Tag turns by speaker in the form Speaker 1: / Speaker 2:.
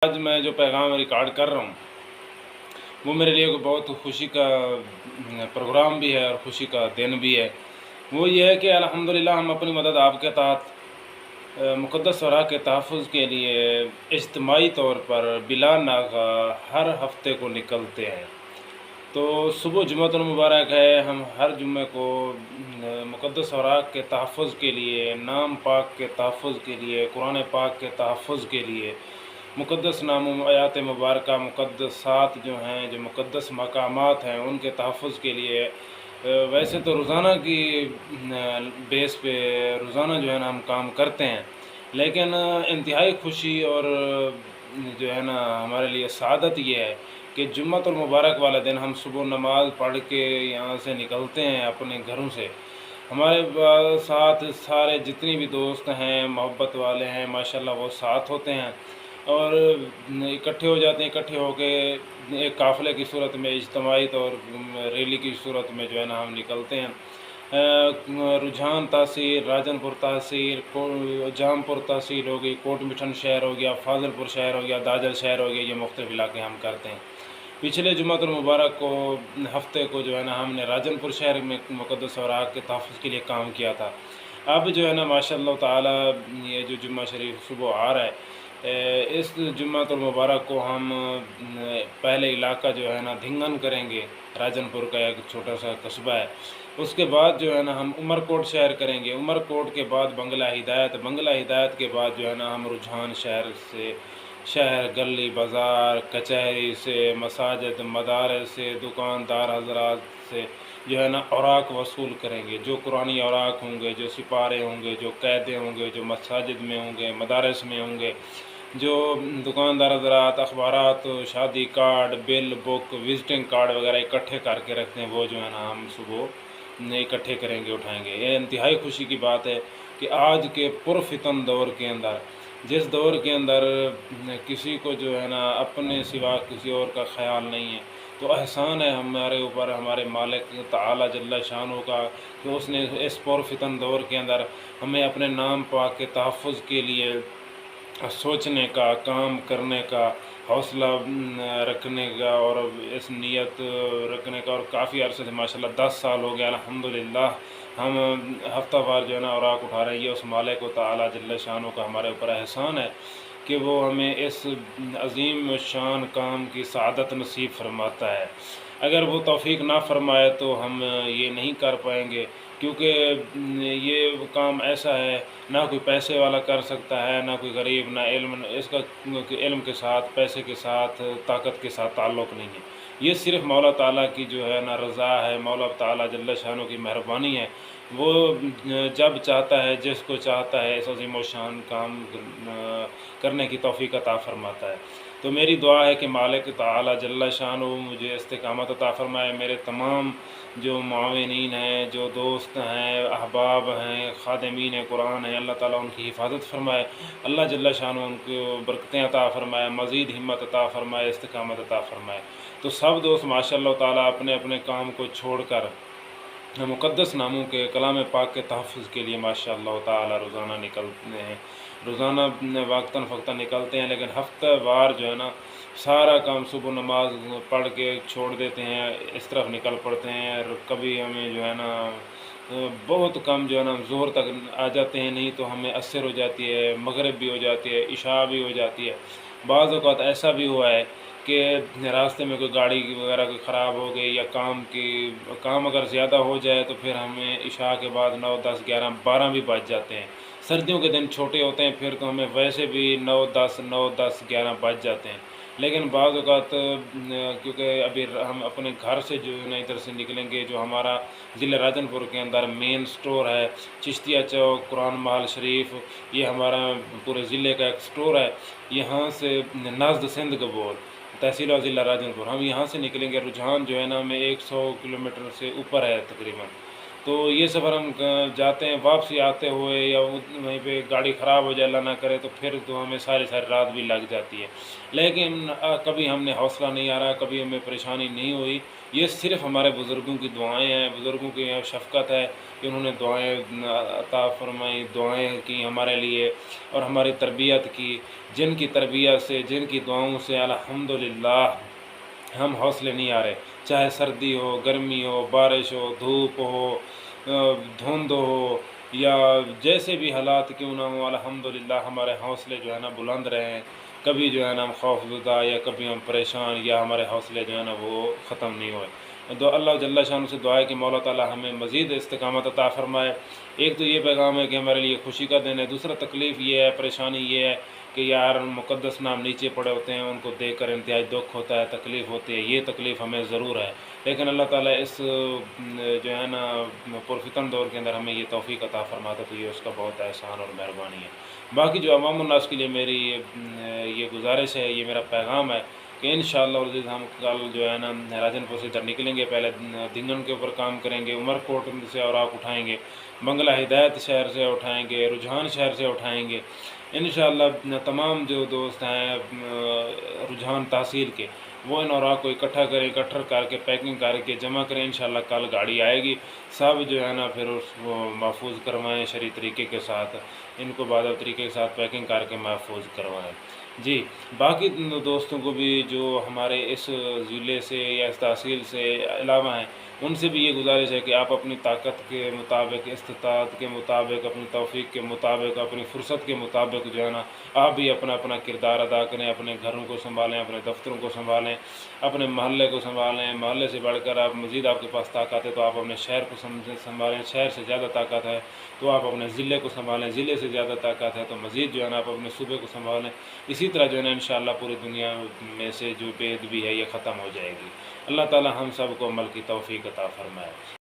Speaker 1: آج میں جو پیغام ریکارڈ کر رہا ہوں وہ میرے لیے بہت خوشی کا پروگرام بھی ہے اور خوشی کا دن بھی ہے۔ وہ یہ ہے کہ الحمدللہ ہم اپنی مدد آپ کے تحت مقدس ثرا کے تحفظ کے لیے اجتماعی طور پر بلا ناغہ ہر ہفتے کو نکلتے ہیں۔ تو صبح جمعۃ المبارک ہے، ہم ہر جمعے کو مقدس ثرا کے تحفظ کے لیے، نام پاک کے تحفظ کے لیے، قرآن پاک کے تحفظ کے لیے، مقدس ناموں آیات مبارکہ مقدسات جو ہیں، جو مقدس مقامات ہیں، ان کے تحفظ کے لیے ویسے تو روزانہ کی بیس پہ روزانہ جو ہے نا ہم کام کرتے ہیں، لیکن انتہائی خوشی اور جو ہے نا ہمارے لیے سعادت یہ ہے کہ جمعۃ المبارک والا دن ہم صبح نماز پڑھ کے یہاں سے نکلتے ہیں اپنے گھروں سے۔ ہمارے ساتھ سارے جتنی بھی دوست ہیں، محبت والے ہیں، ماشاءاللہ وہ ساتھ ہوتے ہیں اور اکٹھے ہو جاتے ہیں۔ اکٹھے ہو کے ایک قافلے کی صورت میں، اجتماعی طور ریلی کی صورت میں جو ہے نا ہم نکلتے ہیں۔ رجحان تحصیل، راجن پور تحصیل، جام پور تحصیل ہو گئی، کوٹ مٹھن شہر ہو گیا، فاضل پور شہر ہو گیا، داجل شہر ہو گیا، یہ مختلف علاقے ہم کرتے ہیں۔ پچھلے جمعۃ المبارک کو ہفتے کو جو ہے نا ہم نے راجن پور شہر میں مقدس ثرا کے تحفظ کے لیے کام کیا تھا۔ اب جو ہے نا ماشاءاللہ تعالی یہ جو جمعہ شریف صبح آ رہا ہے، اس جمعۃ المبارک کو ہم پہلے علاقہ جو ہے نا دھنگن کریں گے، راجن پور کا ایک چھوٹا سا قصبہ ہے۔ اس کے بعد جو ہے نا ہم عمر کوٹ شہر کریں گے، عمر کوٹ کے بعد بنگلہ ہدایت، بنگلہ ہدایت کے بعد جو ہے نا ہم رجحان شہر سے، شہر گلی بازار کچہری سے، مساجد مدارس سے، دکاندار حضرات سے جو ہے نا اوراق وصول کریں گے۔ جو قرآنی اوراق ہوں گے، جو سپارے ہوں گے، جو قیدیں ہوں گے، جو مساجد میں ہوں گے، مدارس میں ہوں گے، جو دکاندار حضرات اخبارات، شادی کارڈ، بل بک، وزٹنگ کارڈ وغیرہ اکٹھے کر کے رکھتے ہیں، وہ جو ہے نا ہم صبح اکٹھے کریں گے، اٹھائیں گے۔ یہ انتہائی خوشی کی بات ہے کہ آج کے پرفتن دور کے اندر، جس دور کے اندر کسی کو جو ہے نا اپنے سوا کسی اور کا خیال نہیں ہے، تو احسان ہے ہمارے اوپر ہمارے مالک تعالی جل شانہ کا کہ اس نے اس پرفتن دور کے اندر ہمیں اپنے نام پاک کے تحفظ کے لیے سوچنے کا، کام کرنے کا، حوصلہ رکھنے کا اور اس نیت رکھنے کا، اور کافی عرصے سے ماشاءاللہ 10 سال ہو گیا الحمدللہ ہم ہفتہ وار جو ہے نا اوراق اٹھا رہے ہیں۔ یہ اس مالک و تعالی جل شانہ کا ہمارے اوپر احسان ہے کہ وہ ہمیں اس عظیم شان کام کی سعادت نصیب فرماتا ہے۔ اگر وہ توفیق نہ فرمائے تو ہم یہ نہیں کر پائیں گے، کیونکہ یہ کام ایسا ہے نہ کوئی پیسے والا کر سکتا ہے، نہ کوئی غریب، نہ علم، اس کا علم کے ساتھ، پیسے کے ساتھ، طاقت کے ساتھ تعلق نہیں ہے۔ یہ صرف مولا تعالیٰ کی جو ہے نا رضا ہے، مولا تعالیٰ جل شانہ کی مہربانی ہے۔ وہ جب چاہتا ہے، جس کو چاہتا ہے، اس عظیم و شان کام کرنے کی توفیق عطا فرماتا ہے۔ تو میری دعا ہے کہ مالک تعالی جل شانہ مجھے استقامت عطا فرمائے، میرے تمام جو معاونین ہیں، جو دوست ہیں، احباب ہیں، خادمین قرآن ہیں، اللہ تعالیٰ ان کی حفاظت فرمائے، اللہ جل شانہ ان کو برکتیں عطا فرمائے، مزید ہمت عطا فرمائے، استقامت عطا فرمائے۔ تو سب دوست ماشاء اللہ تعالیٰ اپنے اپنے کام کو چھوڑ کر مقدس ناموں کے کلام پاک کے تحفظ کے لیے ماشاء اللہ تعالیٰ روزانہ نکلتے ہیں، روزانہ وقتاً فوقتاً نکلتے ہیں، لیکن ہفتہ وار جو ہے نا سارا کام صبح نماز پڑھ کے چھوڑ دیتے ہیں، اس طرف نکل پڑتے ہیں۔ اور کبھی ہمیں جو ہے نا بہت کم جو ہے نا ظہر تک آ جاتے ہیں، نہیں تو ہمیں عصر ہو جاتی ہے، مغرب بھی ہو جاتی ہے، عشاء بھی ہو جاتی ہے۔ بعض اوقات ایسا بھی ہوا ہے کہ راستے میں کوئی گاڑی وغیرہ کوئی خراب ہو گئی، یا کام اگر زیادہ ہو جائے تو پھر ہمیں عشاء کے بعد 9، 10، 11، 12 بھی بج جاتے ہیں۔ سردیوں کے دن چھوٹے ہوتے ہیں، پھر تو ہمیں ویسے بھی 9، 10، 9، 10، 11 بج جاتے ہیں۔ لیکن بعض اوقات کیونکہ ابھی ہم اپنے گھر سے جو ہے نا ادھر سے نکلیں گے، جو ہمارا ضلع راجن پور کے اندر مین سٹور ہے چشتیہ چوک قرآن محل شریف، یہ ہمارا پورے ضلع کا ایک سٹور ہے۔ یہاں سے نازد سندھ گبول تحصیل و ضلع راجن پور، ہم یہاں سے نکلیں گے۔ رجحان جو ہے نا ہمیں 100 کلومیٹر سے اوپر ہے تقریباً۔ تو تو یہ سفر ہم جاتے ہیں، واپسی آتے ہوئے یا وہیں پہ گاڑی خراب ہو جائے اللہ نہ کرے تو پھر تو ہمیں ساری رات بھی لگ جاتی ہے، لیکن کبھی ہم نے حوصلہ نہیں ہارا، کبھی ہمیں پریشانی نہیں ہوئی۔ یہ صرف ہمارے بزرگوں کی دعائیں ہیں، بزرگوں کی شفقت ہے کہ انہوں نے دعائیں عطا فرمائی، دعائیں کی ہمارے لیے اور ہماری تربیت کی، جن کی تربیت سے، جن کی دعاؤں سے الحمدللہ ہم حوصلے نہیں آ رہے، چاہے سردی ہو، گرمی ہو، بارش ہو، دھوپ ہو، دھند ہو، یا جیسے بھی حالات کیوں نہ ہوں، الحمدللہ ہمارے حوصلے جو ہے نا بلند رہے ہیں، کبھی جو ہے نا ہم خوف زدہ یا کبھی ہم پریشان یا ہمارے حوصلے جو ہے نا وہ ختم نہیں ہوئے۔ تو اللہ جل شان سے دعا ہے کہ مولا تعالیٰ ہمیں مزید استقامت عطا فرمائے۔ ایک تو یہ پیغام ہے کہ ہمارے لیے خوشی کا دن ہے، دوسرا تکلیف یہ ہے، پریشانی یہ ہے کہ یار مقدس نام نیچے پڑے ہوتے ہیں، ان کو دیکھ کر انتہائی دکھ ہوتا ہے، تکلیف ہوتی ہے، یہ تکلیف ہمیں ضرور ہے، لیکن اللہ تعالیٰ اس جو ہے نا پرفتن دور کے اندر ہمیں یہ توفیق عطا فرماتا تو یہ اس کا بہت احسان اور مہربانی ہے۔ باقی جو عوام الناس کے لیے میری یہ گزارش ہے، یہ میرا پیغام ہے کہ انشاءاللہ العزیز ہم کل جو ہے نا راجن پور سے ادھر نکلیں گے، پہلے دھنگن کے اوپر کام کریں گے، عمر کوٹ سے اوراق اٹھائیں گے، بنگلہ ہدایت شہر سے اٹھائیں گے، رجحان شہر سے اٹھائیں گے، انشاءاللہ تمام جو دوست ہیں رجحان تحصیل کے وہ ان اوراق کو اکٹھا کر کے پیکنگ کر کے جمع کریں، انشاءاللہ کل گاڑی آئے گی، سب جو ہے نا پھر اس کو محفوظ کروائیں شرعی طریقے کے ساتھ، ان کو باضابطہ طریقے کے ساتھ پیکنگ کر کے محفوظ کروائیں۔ جی باقی دوستوں کو بھی جو ہمارے اس ضلع سے یا اس تحصیل سے علاوہ ہیں، ان سے بھی یہ گزارش ہے کہ آپ اپنی طاقت کے مطابق، استطاعت کے مطابق، اپنی توفیق کے مطابق، اپنی فرصت کے مطابق جو ہے نا آپ بھی اپنا اپنا کردار ادا کریں، اپنے گھروں کو سنبھالیں، اپنے دفتروں کو سنبھالیں، اپنے محلے کو سنبھالیں، محلے سے بڑھ کر آپ مزید آپ کے پاس طاقت ہے تو آپ اپنے شہر کو سنبھالیں، شہر سے زیادہ طاقت ہے تو آپ اپنے ضلع کو سنبھالیں، ضلع سے زیادہ طاقت ہے تو مزید جو ہے نا آپ اپنے صوبے کو سنبھالیں، اسی طرح جو ہے نا انشاءاللہ پوری دنیا میں سے جو بے ادبی ہے یہ ختم ہو جائے گی۔ اللہ تعالی ہم سب کو عمل کی توفیق عطا فرمائے۔